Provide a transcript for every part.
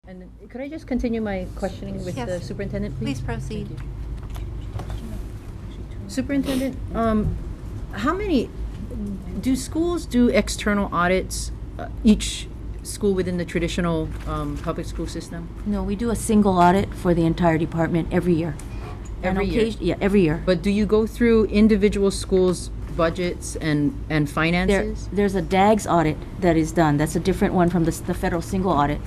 And could I just continue my questioning with the Yes. superintendent, please? Please proceed. Thank you. Superintendent, how many, do schools do external audits, each school within the traditional public school system? No, we do a single audit for the entire department every year. Every year? Yeah, every year. But do you go through individual schools' budgets and finances? There's a DAGS audit that is done. That's a different one from the federal single audit.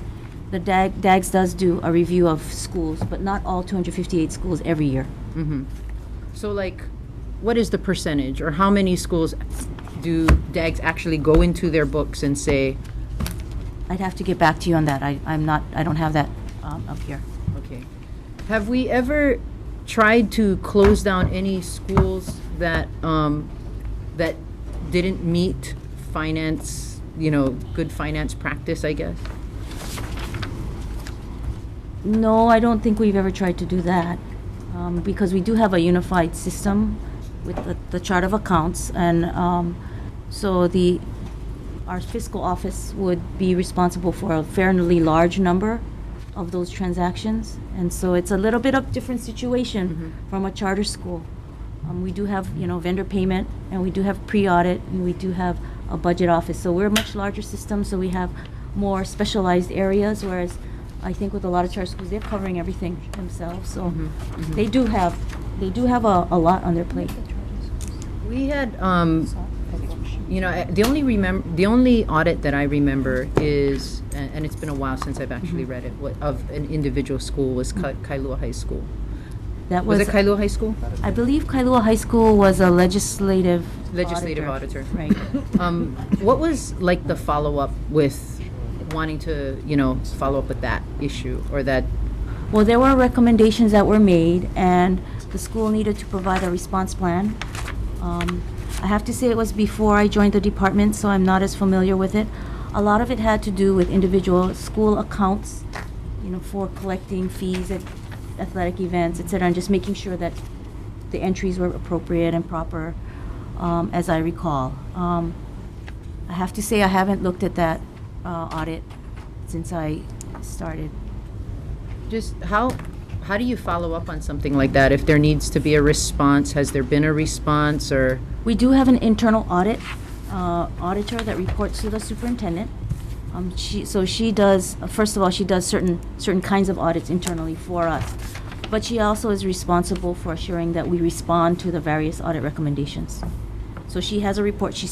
The DAGS does do a review of schools, but not all 258 schools every year. Mm-hmm. So like, what is the percentage, or how many schools do DAGs actually go into their books and say, I'd have to get back to you on that. I don't have that up here. okay. Have we ever tried to close down any schools that, that didn't meet finance, good finance practice, I guess? No, I don't think we've ever tried to do that, because we do have a unified system with the chart of accounts, and so our fiscal office would be responsible for a fairly large number of those transactions, and so it's a little bit of different situation from a charter school. We do have, vendor payment, and we do have pre-audit, and we do have a budget office. So we're a much larger system, so we have more specialized areas, whereas I think with a lot of charter schools, they're covering everything themselves. So they do have a lot on their plate. We had, the only audit that I remember is, and it's been a while since I've actually read it, of an individual school was Kailua High School. That Was it Kailua High School? I believe Kailua High School was a legislative Auditor. Right. What was like the follow-up with wanting to, follow up with that issue, or that? Well, there were recommendations that were made, and the school needed to provide a response plan. I have to say it was before I joined the department, so I'm not as familiar with it. A lot of it had to do with individual school accounts, for collecting fees at athletic events, et cetera, and just making sure that the entries were appropriate and proper, as I recall. I have to say I haven't looked at that audit since I started. Just how do you follow up on something like that? If there needs to be a response, has there been a response, or? We do have an internal auditor that reports to the superintendent. She does, first of all, she does certain kinds of audits internally for us, but she also is responsible for assuring that we respond to the various audit recommendations. So she has a report, she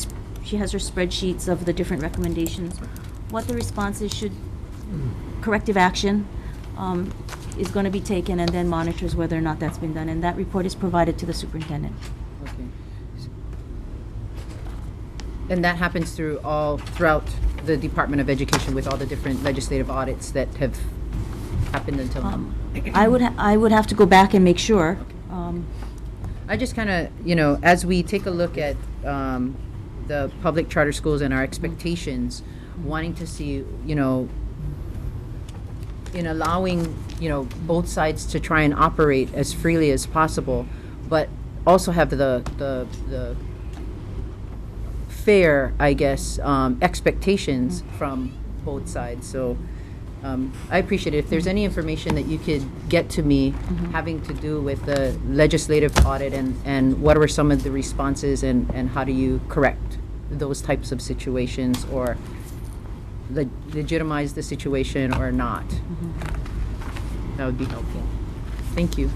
has her spreadsheets of the different recommendations, what the responses should, corrective action is going to be taken, and then monitors whether or not that's been done, and that report is provided to the superintendent. Okay. And that happens throughout the Department of Education with all the different legislative audits that have happened until now? I would have to go back and make sure. I just kind of, as we take a look at the public charter schools and our expectations, wanting to see, in allowing, both sides to try and operate as freely as possible, but also have the fair, I guess, expectations from both sides. So I appreciate it. If there's any information that you could get to me having to do with the legislative audit, and what are some of the responses, and how do you correct those types of situations, or legitimize the situation or not, that would be helpful. Thank you.